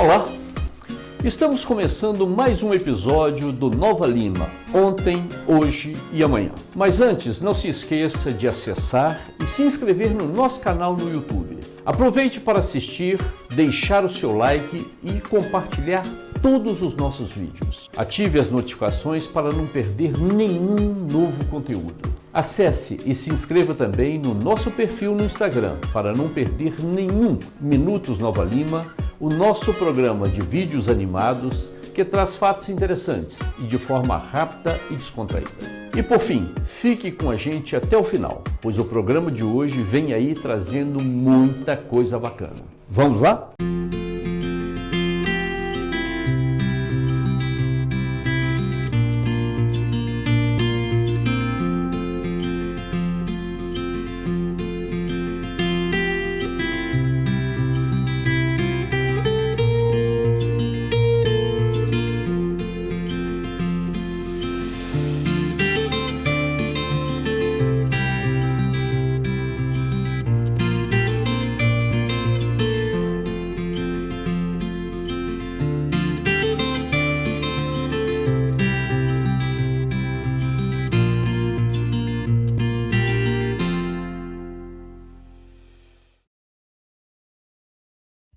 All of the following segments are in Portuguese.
Olá! Estamos começando mais um episódio do Nova Lima, ontem, hoje e amanhã. Mas antes, não se esqueça de acessar e se inscrever no nosso canal no YouTube. Aproveite para assistir, deixar o seu like e compartilhar todos os nossos vídeos. Ative as notificações para não perder nenhum novo conteúdo. Acesse e se inscreva também no nosso perfil no Instagram para não perder nenhum Minutos Nova Lima, o nosso programa de vídeos animados que traz fatos interessantes e de forma rápida e descontraída. E por fim, fique com a gente até o final, pois o programa de hoje vem aí trazendo muita coisa bacana. Vamos lá?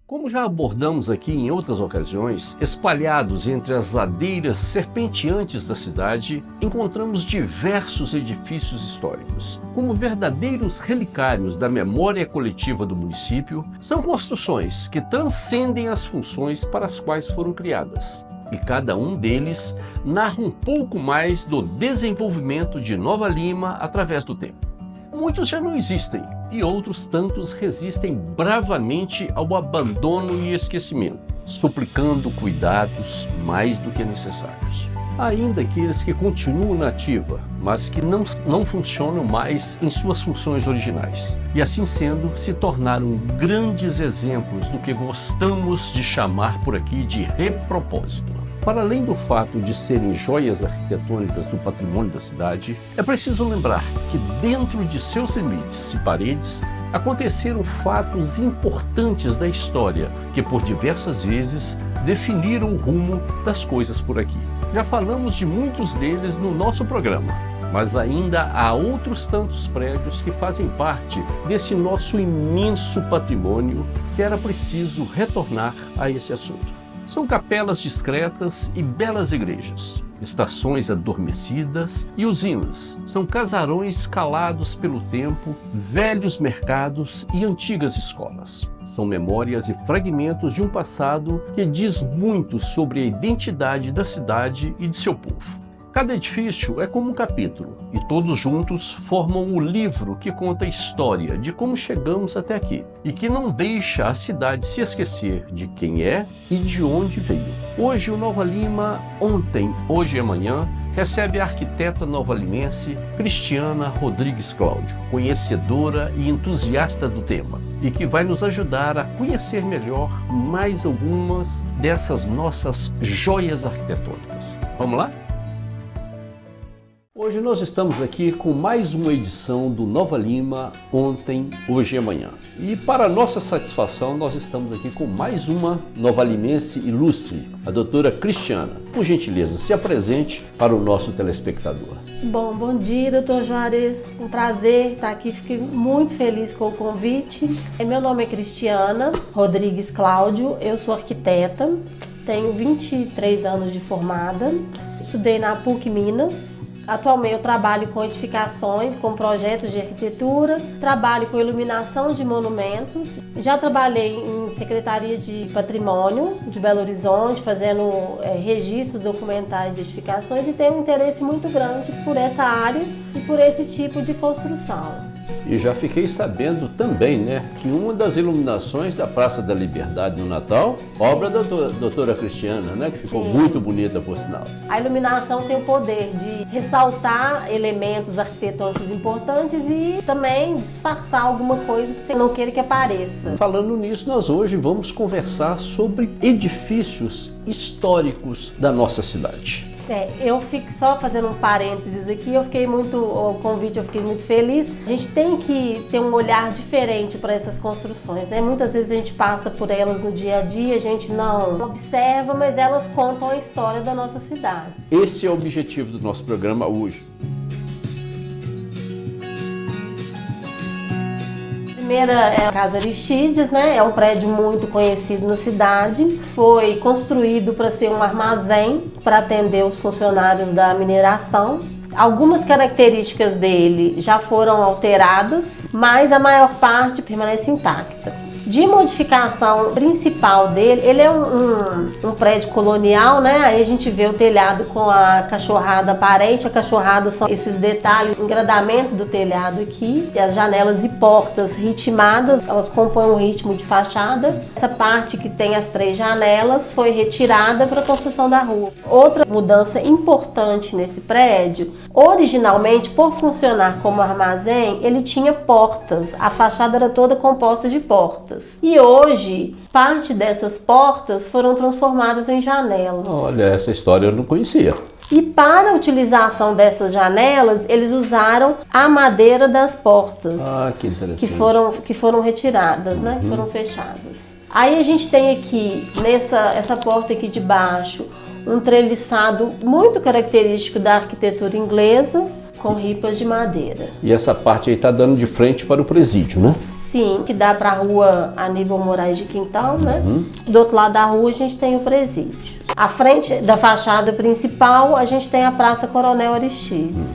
Como já abordamos aqui em outras ocasiões, espalhados entre as ladeiras serpenteantes da cidade, encontramos diversos edifícios históricos. Como verdadeiros relicários da memória coletiva do município, são construções que transcendem as funções para as quais foram criadas. E cada um deles narra um pouco mais do desenvolvimento de Nova Lima através do tempo. Muitos já não existem e outros tantos resistem bravamente ao abandono e esquecimento, suplicando cuidados mais do que necessários. Há ainda aqueles que continuam na ativa, mas que não funcionam mais em suas funções originais. E assim sendo, se tornaram grandes exemplos do que gostamos de chamar por aqui de repropósito. Para além do fato de serem joias arquitetônicas do patrimônio da cidade, é preciso lembrar que dentro de seus limites e paredes aconteceram fatos importantes da história que por diversas vezes definiram o rumo das coisas por aqui. Já falamos de muitos deles no nosso programa, mas ainda há outros tantos prédios que fazem parte desse nosso imenso patrimônio que era preciso retornar a esse assunto. São capelas discretas e belas igrejas, estações adormecidas e usinas. São casarões calados pelo tempo, velhos mercados e antigas escolas. São memórias e fragmentos de um passado que diz muito sobre a identidade da cidade e de seu povo. Cada edifício é como um capítulo, e todos juntos formam o livro que conta a história de como chegamos até aqui, e que não deixa a cidade se esquecer de quem é e de onde veio. Hoje o Nova Lima, ontem, hoje e amanhã, recebe a arquiteta nova-limense Cristiana Rodrigues Cláudio, conhecedora e entusiasta do tema, e que vai nos ajudar a conhecer melhor mais algumas dessas nossas joias arquitetônicas. Vamos lá? Hoje nós estamos aqui com mais uma edição do Nova Lima, ontem, hoje e amanhã. E para nossa satisfação, nós estamos aqui com mais uma nova-limense ilustre, a doutora Cristiana. Por gentileza, se apresente para o nosso telespectador. Bom dia, doutor Juarez. Um prazer estar aqui, fiquei muito feliz com o convite. Meu nome é Cristiana Rodrigues Cláudio, eu sou arquiteta, tenho 23 anos de formada, estudei na PUC Minas. Atualmente eu trabalho com edificações, com projetos de arquitetura, trabalho com iluminação de monumentos. Já trabalhei em Secretaria de Patrimônio de Belo Horizonte, fazendo registros documentais de edificações e tenho um interesse muito grande por essa área e por esse tipo de construção. E já fiquei sabendo também, né, que uma das iluminações da Praça da Liberdade no Natal, obra da doutora Cristiana, né, que ficou muito bonita, por sinal. A iluminação tem o poder de ressaltar elementos arquitetônicos importantes e também disfarçar alguma coisa que você não queira que apareça. Falando nisso, nós hoje vamos conversar sobre edifícios históricos da nossa cidade. Eu fico só fazendo um parênteses aqui, o convite eu fiquei muito feliz. A gente tem que ter um olhar diferente para essas construções, né? Muitas vezes a gente passa por elas no dia a dia, a gente não observa, mas elas contam a história da nossa cidade. Esse é o objetivo do nosso programa hoje. A primeira é a Casa Aristides, né? É um prédio muito conhecido na cidade. Foi construído para ser um armazém para atender os funcionários da mineração. Algumas características dele já foram alteradas, mas a maior parte permanece intacta. De modificação principal dele, ele é um prédio colonial, né? Aí a gente vê o telhado com a cachorrada aparente. A cachorrada são esses detalhes, o engradamento do telhado aqui. E as janelas e portas ritmadas, elas compõem um ritmo de fachada. Essa parte que tem as 3 janelas foi retirada para a construção da rua. Outra mudança importante nesse prédio, originalmente, por funcionar como armazém, ele tinha portas. A fachada era toda composta de portas. E hoje, parte dessas portas foram transformadas em janelas. Olha, essa história eu não conhecia. E para a utilização dessas janelas, eles usaram a madeira das portas. Ah, que interessante. Que foram retiradas, né? Foram fechadas. Aí a gente tem aqui, essa porta aqui de baixo, um treliçado muito característico da arquitetura inglesa, com ripas de madeira. E essa parte aí está dando de frente para o presídio, né? Sim, que dá para a rua Aníbal Moraes de Quintal, né? Do outro lado da rua a gente tem o presídio. À frente da fachada principal a gente tem a Praça Coronel Aristides.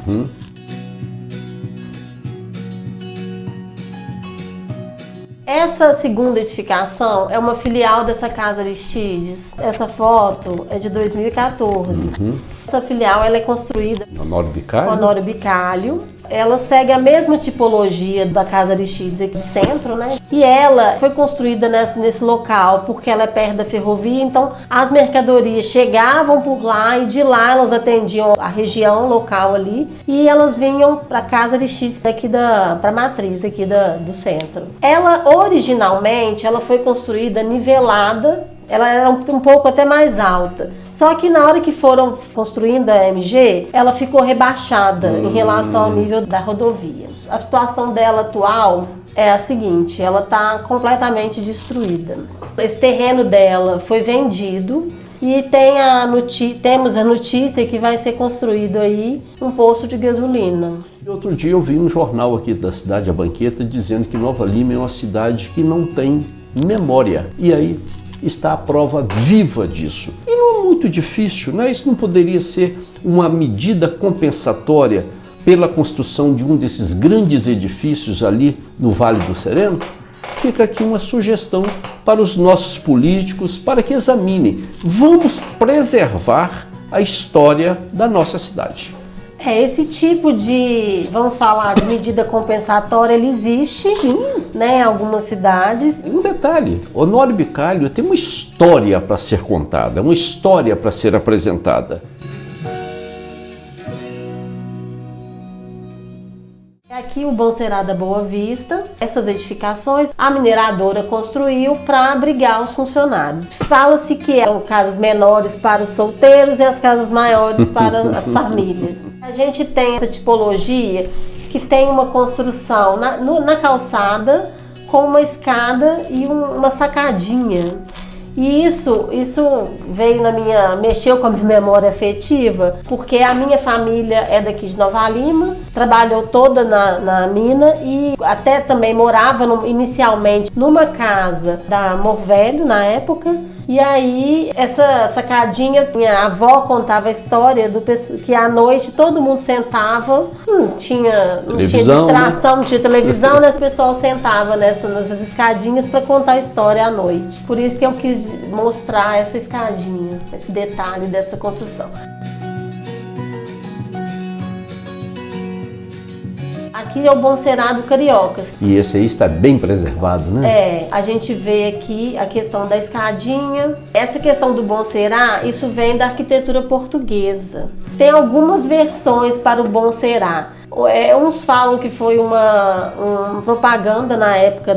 Essa segunda edificação é uma filial dessa Casa Aristides. Essa foto é de 2014. Essa filial ela é construída Honório Bicalho. Honório Bicalho. Ela segue a mesma tipologia da Casa Aristides aqui do centro, né? E ela foi construída nesse local porque ela é perto da ferrovia, então as mercadorias chegavam por lá e de lá elas atendiam a região local ali e elas vinham para a Casa Aristides daqui para a matriz aqui do centro. Ela originalmente ela foi construída nivelada, ela era um pouco até mais alta. Só que na hora que foram construindo a MG, ela ficou rebaixada em relação ao nível da rodovia. A situação dela atual é a seguinte, ela está completamente destruída. Esse terreno dela foi vendido e temos a notícia que vai ser construído aí um posto de gasolina. Outro dia eu vi um jornal aqui da cidade, a Banqueta, dizendo que Nova Lima é uma cidade que não tem memória. E aí está a prova viva disso. E não é muito difícil, né? Isso não poderia ser uma medida compensatória pela construção de um desses grandes edifícios ali no Vale do Sereno? Fica aqui uma sugestão para os nossos políticos, para que examinem. Vamos preservar a história da nossa cidade. Esse tipo de, vamos falar, de medida compensatória, ele existe. Sim. Né, em algumas cidades. Um detalhe, Honório Bicalho tem uma história para ser contada, uma história para ser apresentada. Aqui o Bom Será da Boa Vista, essas edificações a mineradora construiu para abrigar os funcionários. Fala-se que eram casas menores para os solteiros e as casas maiores para as famílias. A gente tem essa tipologia que tem uma construção na calçada com uma escada e uma sacadinha. E isso veio mexeu com a minha memória afetiva, porque a minha família é daqui de Nova Lima, trabalhou toda na mina e até também morava inicialmente numa casa da Amor Velho na época. E aí, essa sacadinha, minha avó contava a história que à noite todo mundo sentava, não tinha distração, não tinha televisão, né? O pessoal sentava nessas escadinhas para contar a história à noite. Por isso que eu quis mostrar essa escadinha, esse detalhe dessa construção. Aqui é o Bom Será do Cariocas. E esse aí está bem preservado, né? A gente vê aqui a questão da escadinha. Essa questão do Bom Será, isso vem da arquitetura portuguesa. Tem algumas versões para o Bom Será. Uns falam que foi uma propaganda na época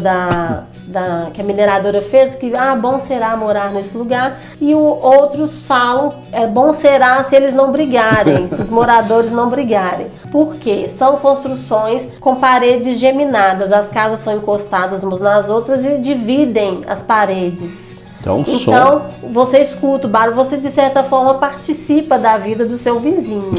que a mineradora fez, que bom será morar nesse lugar, e outros falam, bom será se eles não brigarem, se os moradores não brigarem. Por quê? São construções com paredes geminadas, as casas são encostadas umas nas outras e dividem as paredes. Então, você escuta o barulho, você de certa forma participa da vida do seu vizinho.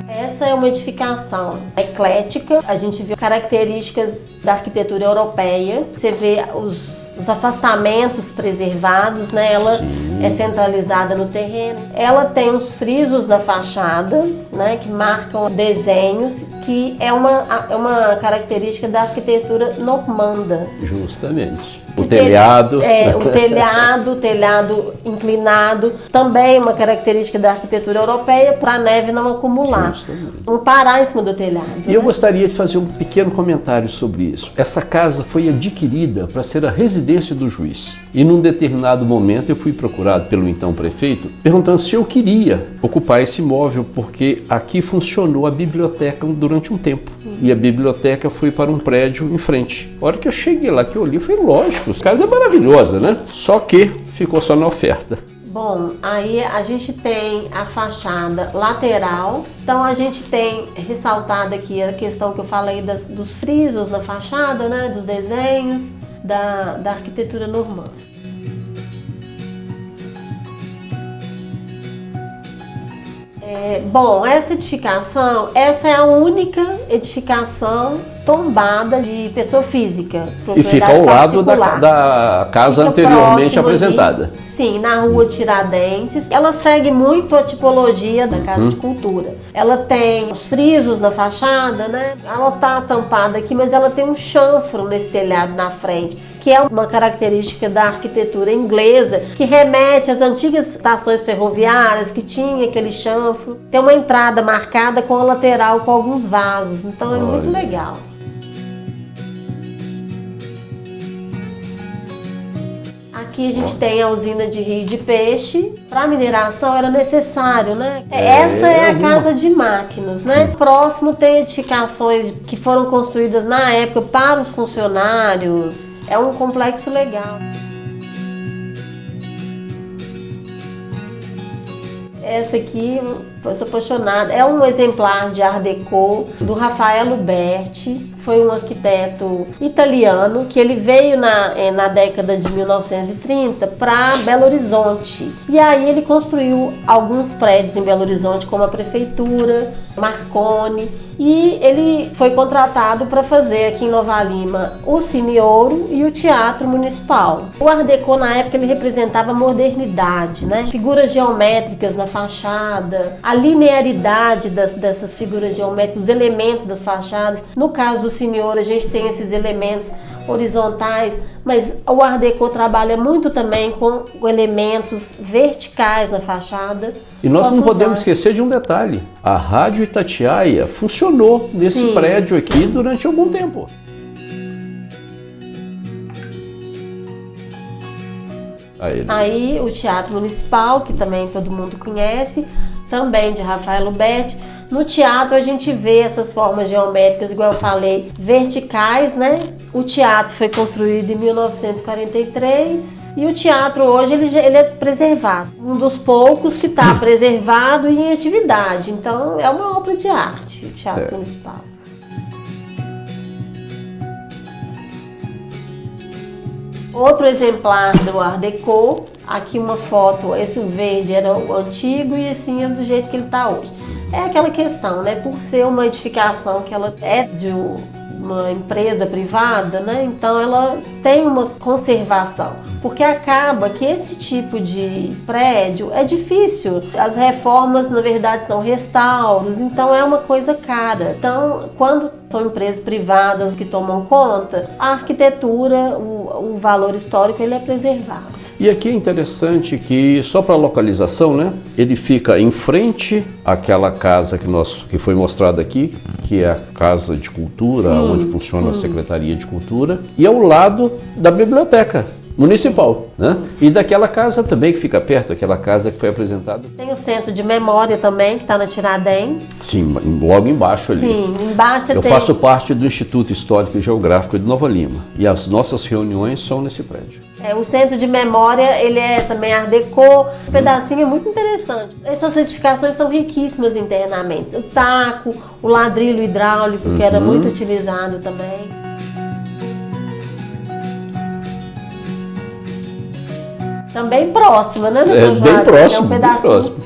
Essa é uma edificação eclética, a gente vê características da arquitetura europeia, você vê os afastamentos preservados, né? Ela é centralizada no terreno. Ela tem uns frisos na fachada, né? Que marcam desenhos, que é uma característica da arquitetura normanda. Justamente. O telhado. O telhado inclinado, também uma característica da arquitetura europeia, para a neve não acumular. Justamente. Não parar em cima do telhado. E eu gostaria de fazer um pequeno comentário sobre isso. Essa casa foi adquirida para ser a residência do juiz. E num determinado momento eu fui procurado pelo então prefeito, perguntando se eu queria ocupar esse imóvel, porque aqui funcionou a biblioteca durante um tempo. E a biblioteca foi para um prédio em frente. A hora que eu cheguei lá, que eu olhei, foi lógico, a casa é maravilhosa, né? Só que ficou só na oferta. Bom, aí a gente tem a fachada lateral, então a gente tem ressaltada aqui a questão que eu falei dos frisos na fachada, né? Dos desenhos, da arquitetura normanda. Bom, essa é a única edificação tombada de pessoa física. E fica ao lado da casa anteriormente apresentada. Ali, sim, na rua Tiradentes. Ela segue muito a tipologia da Casa de Cultura. Ela tem os frisos na fachada, né? Ela tá tampada aqui, mas ela tem um chanfro nesse telhado na frente, que é uma característica da arquitetura inglesa, que remete às antigas estações ferroviárias, que tinha aquele chanfro. Tem uma entrada marcada com a lateral com alguns vasos, então é muito legal. Aqui a gente tem a usina de rio de peixe. Para mineração era necessário, né? Essa é a casa de máquinas, né? Próximo tem edificações que foram construídas na época para os funcionários. É um complexo legal. Essa aqui, eu sou apaixonada, é um exemplar de Art Deco do Rafael Uberti. Foi um arquiteto italiano que ele veio na década de 1930 para Belo Horizonte. E aí ele construiu alguns prédios em Belo Horizonte, como a prefeitura, Marconi. E ele foi contratado para fazer aqui em Nova Lima o Cine Ouro e o Teatro Municipal. O Art Deco na época ele representava a modernidade, né? Figuras geométricas na fachada, a linearidade dessas figuras geométricas, os elementos das fachadas. No caso do Cine Ouro a gente tem esses elementos horizontais, mas o Art Deco trabalha muito também com elementos verticais na fachada. E nós não podemos esquecer de um detalhe: a Rádio Itatiaia funcionou nesse prédio aqui durante algum tempo. Aí o Teatro Municipal, que também todo mundo conhece, também de Rafael Uberti. No teatro a gente vê essas formas geométricas, igual eu falei, verticais, né? O teatro foi construído em 1943 e o teatro hoje ele é preservado. Um dos poucos que está preservado e em atividade. Então é uma obra de arte, o Teatro Municipal. Outro exemplar do Art Deco, aqui uma foto, esse verde era o antigo e assim é do jeito que ele está hoje. É aquela questão, né? Por ser uma edificação que ela é de uma empresa privada, né? Então ela tem uma conservação, porque acaba que esse tipo de prédio é difícil. As reformas, na verdade, são restauros, então é uma coisa cara. Então, quando são empresas privadas que tomam conta, a arquitetura, o valor histórico, ele é preservado. E aqui é interessante que, só para localização, né, ele fica em frente àquela casa que foi mostrada aqui, que é a Casa de Cultura, onde funciona a Secretaria de Cultura, e ao lado da biblioteca. municipal, né? E daquela casa também que fica perto, aquela casa que foi apresentada. Tem o Centro de Memória também, que está na Tiradentes. Sim, logo embaixo ali. Sim, embaixo você Eu faço parte do Instituto Histórico e Geográfico de Nova Lima e as nossas reuniões são nesse prédio. O Centro de Memória, ele é também Art Deco, um pedacinho é muito interessante. Essas edificações são riquíssimas internamente. O taco, o ladrilho hidráulico, que era muito utilizado também. Também próxima, né, doutor Bem Juarez? próximo, um bem pedacinho. próximo.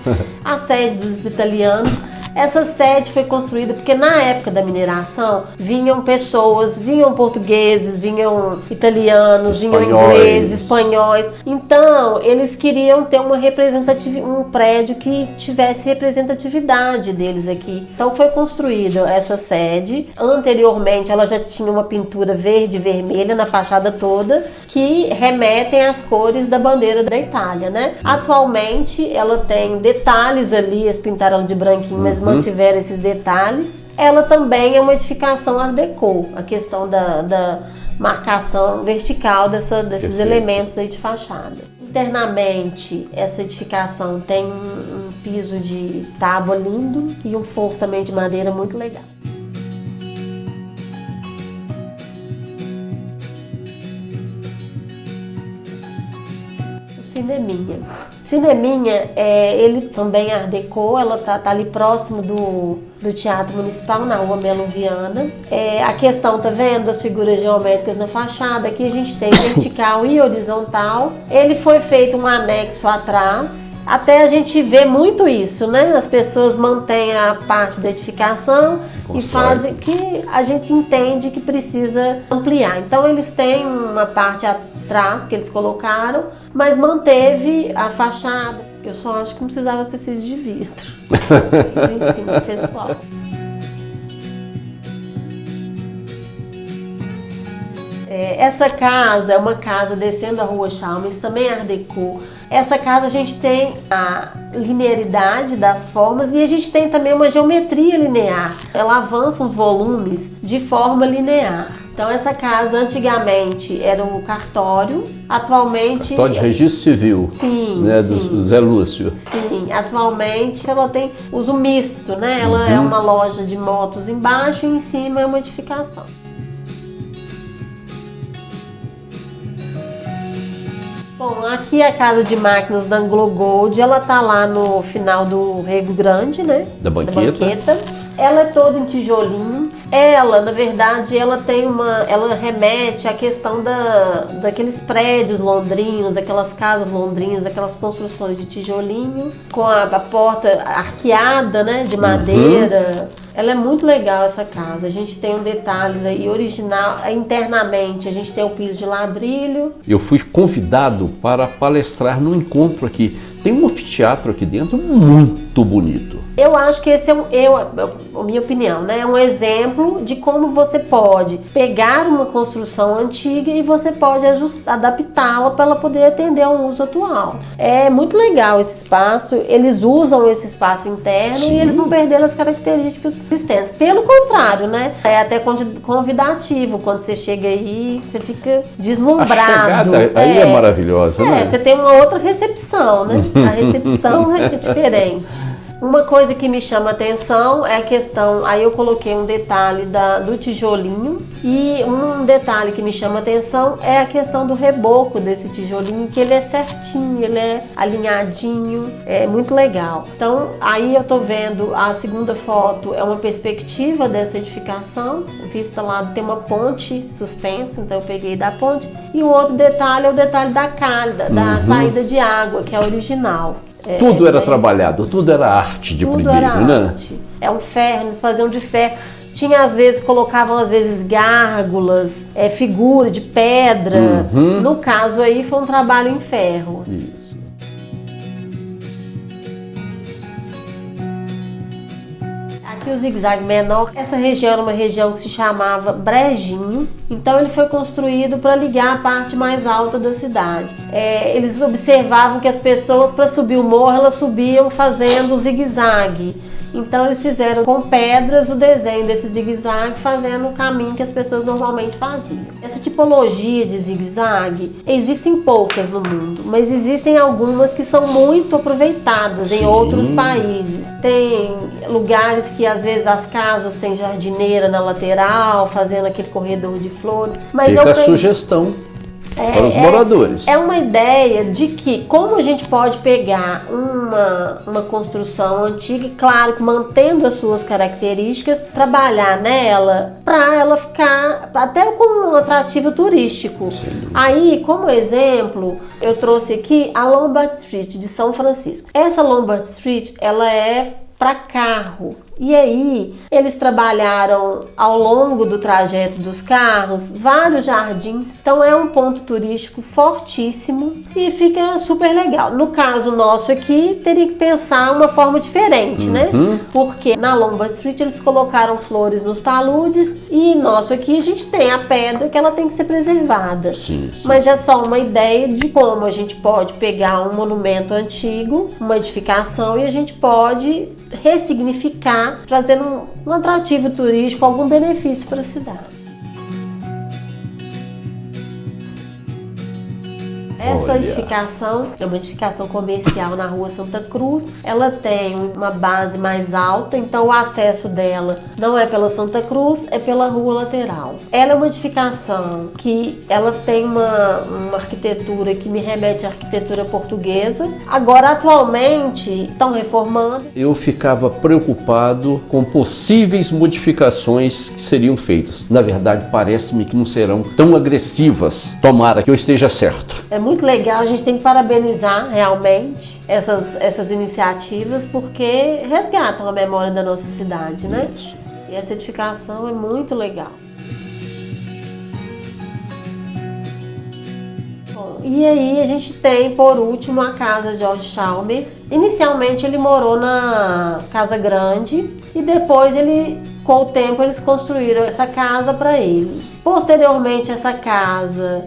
A sede dos italianos. Essa sede foi construída porque na época da mineração vinham pessoas, vinham portugueses, vinham italianos, vinham ingleses, espanhóis. Então, eles queriam ter uma um prédio que tivesse representatividade deles aqui. Então, foi construída essa sede. Anteriormente, ela já tinha uma pintura verde e vermelha na fachada toda, que remetem às cores da bandeira da Itália, né? Atualmente, ela tem detalhes ali, eles pintaram ela de branquinho, mas mantiveram esses detalhes. Ela também é uma edificação Art Deco, a questão da marcação vertical desses elementos aí de fachada. Internamente, essa edificação tem um piso de tábua lindo e um forro também de madeira muito legal. Cineminha. Cineminha, ele também é Art Deco, ela tá ali próximo do Teatro Municipal, na Rua Melo Viana. A questão, tá vendo, das figuras geométricas na fachada, aqui a gente tem vertical e horizontal. Ele foi feito um anexo atrás, até a gente vê muito isso, né? As pessoas mantêm a parte da edificação e fazem que a gente entende que precisa ampliar. Então eles têm uma parte atrás que eles colocaram, mas manteve a fachada. Eu só acho que não precisava ter sido de vidro. Mas, enfim, pessoal. Essa casa é uma casa descendo a Rua Chalmers, também é Art Deco. Essa casa a gente tem a linearidade das formas e a gente tem também uma geometria linear. Ela avança os volumes de forma linear. Então essa casa antigamente era um cartório, atualmente... Cartório de registro civil, sim, né, sim. do Zé Lúcio. Sim, atualmente ela tem uso misto, né? Ela é uma loja de motos embaixo e em cima é uma edificação. Bom, aqui é a casa de máquinas da Anglo Gold, ela tá lá no final do Rego Grande, né? Da banqueta. Ela é toda em tijolinho. Ela, na verdade, ela remete à questão daqueles prédios londrinos, aquelas casas londrinas, aquelas construções de tijolinho, com a porta arqueada, né, de madeira. Ela é muito legal essa casa, a gente tem um detalhe aí original, internamente a gente tem o piso de ladrilho. Eu fui convidado para palestrar no encontro aqui. Tem um anfiteatro aqui dentro muito bonito. Eu acho que esse a minha opinião, né? É um exemplo de como você pode pegar uma construção antiga e você pode adaptá-la para ela poder atender a um uso atual. É muito legal esse espaço, eles usam esse espaço interno. Sim. E eles não perderam as características existentes. Pelo contrário, né? É até convidativo, quando você chega aí, você fica deslumbrado. A chegada aí é maravilhosa, né? Você tem uma outra recepção, né? A recepção é diferente. Uma coisa que me chama a atenção é a questão, aí eu coloquei um detalhe do tijolinho, e um detalhe que me chama a atenção é a questão do reboco desse tijolinho, que ele é certinho, ele é alinhadinho, é muito legal. Então aí eu tô vendo a segunda foto, é uma perspectiva dessa edificação, vista lá tem uma ponte suspensa, então eu peguei da ponte, e o outro detalhe é o detalhe da calha, da saída de água, que é original. Tudo era trabalhado, tudo era arte de tudo primeiro, era né? Arte. É um ferro, eles faziam de ferro. Tinha às vezes, colocavam às vezes gárgulas, figura de pedra. No caso aí foi um trabalho em ferro. Isso. Aqui o zigue-zague menor, essa região era uma região que se chamava Brejinho, então ele foi construído para ligar a parte mais alta da cidade. Eles observavam que as pessoas, para subir o morro, elas subiam fazendo zigue-zague. Então eles fizeram com pedras o desenho desse zigue-zague, fazendo o caminho que as pessoas normalmente faziam. Essa tipologia de zigue-zague existem poucas no mundo, mas existem algumas que são muito aproveitadas em outros países. Tem lugares que às vezes as casas têm jardineira na lateral, fazendo aquele corredor de flores. Mas fica a sugestão para os moradores. É uma ideia de que, como a gente pode pegar uma construção antiga, e claro, mantendo as suas características, trabalhar nela para ela ficar até como um atrativo turístico. Sim. Aí, como exemplo, eu trouxe aqui a Lombard Street de São Francisco. Essa Lombard Street, ela é para carro. E aí, eles trabalharam ao longo do trajeto dos carros vários jardins. Então é um ponto turístico fortíssimo e fica super legal. No caso nosso aqui, teria que pensar uma forma diferente, né? Porque na Lombard Street eles colocaram flores nos taludes e nosso aqui a gente tem a pedra que ela tem que ser preservada. Sim. Mas é só uma ideia de como a gente pode pegar um monumento antigo, uma edificação, e a gente pode ressignificar, trazendo um atrativo turístico, algum benefício para a cidade. Essa edificação é uma edificação comercial na Rua Santa Cruz. Ela tem uma base mais alta, então o acesso dela não é pela Santa Cruz, é pela rua lateral. Ela é uma edificação que ela tem uma arquitetura que me remete à arquitetura portuguesa. Agora, atualmente, estão reformando. Eu ficava preocupado com possíveis modificações que seriam feitas. Na verdade, parece-me que não serão tão agressivas. Tomara que eu esteja certo. É muito legal, a gente tem que parabenizar realmente essas iniciativas, porque resgatam a memória da nossa cidade, né? Isso. E essa edificação é muito legal. Bom, e aí a gente tem, por último, a casa de George Chalmers. Inicialmente ele morou na Casa Grande e depois com o tempo eles construíram essa casa para ele. Posteriormente essa casa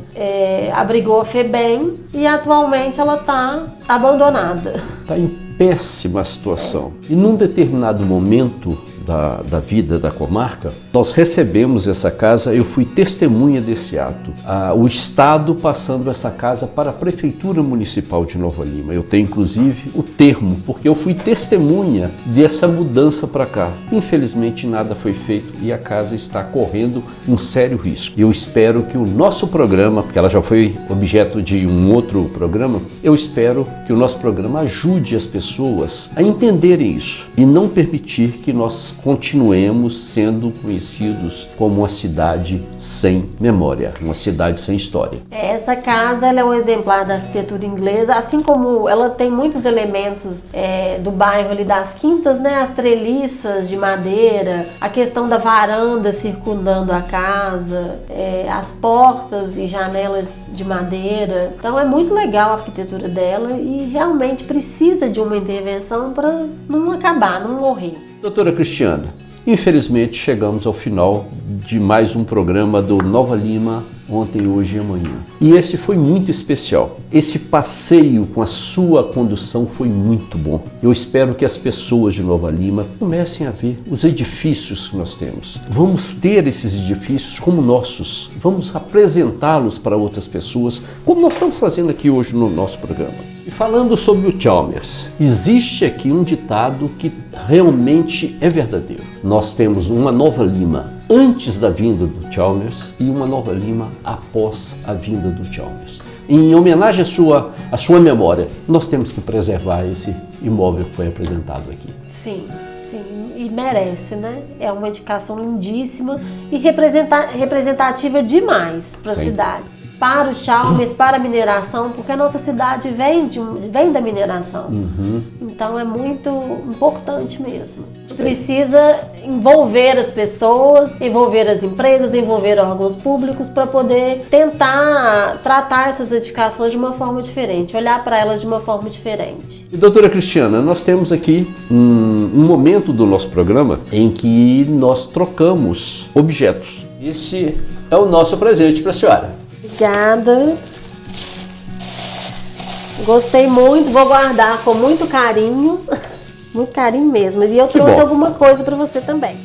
abrigou a FEBEM e atualmente ela está abandonada. Está em péssima situação. E num determinado momento da vida da comarca, nós recebemos essa casa, eu fui testemunha desse ato. O Estado passando essa casa para a Prefeitura Municipal de Nova Lima. Eu tenho inclusive o termo, porque eu fui testemunha dessa mudança para cá. Infelizmente nada foi feito e a casa está correndo um sério risco. Eu espero que o nosso programa, porque ela já foi objeto de um outro programa, eu espero que o nosso programa ajude as pessoas a entenderem isso e não permitir que nós continuemos sendo conhecidos como uma cidade sem memória, uma cidade sem história. Essa casa ela é um exemplar da arquitetura inglesa, assim como ela tem muitos elementos do bairro ali das Quintas, né? As treliças de madeira, a questão da varanda circundando a casa, as portas e janelas de madeira. Então é muito legal a arquitetura dela e realmente precisa de uma intervenção para não acabar, não morrer. Doutora Cristiana, infelizmente chegamos ao final de mais um programa do Nova Lima, ontem, hoje e amanhã. E esse foi muito especial. Esse passeio com a sua condução foi muito bom. Eu espero que as pessoas de Nova Lima comecem a ver os edifícios que nós temos. Vamos ter esses edifícios como nossos. Vamos apresentá-los para outras pessoas, como nós estamos fazendo aqui hoje no nosso programa. E falando sobre o Chalmers, existe aqui um ditado que realmente é verdadeiro. Nós temos uma Nova Lima antes da vinda do Chalmers e uma Nova Lima após a vinda do Chalmers. Em homenagem à sua memória, nós temos que preservar esse imóvel que foi apresentado aqui. Sim, e merece, né? É uma edificação lindíssima e representativa demais para a cidade. Para o Chalmers, para a mineração, porque a nossa cidade vem da mineração. Então é muito importante mesmo. Precisa envolver as pessoas, envolver as empresas, envolver órgãos públicos para poder tentar tratar essas edificações de uma forma diferente, olhar para elas de uma forma diferente. E, doutora Cristiana, nós temos aqui um momento do nosso programa em que nós trocamos objetos. Esse é o nosso presente para a senhora. Obrigada. Gostei muito, vou guardar com muito carinho. Muito carinho mesmo. E eu Que trouxe bom. alguma coisa para você também.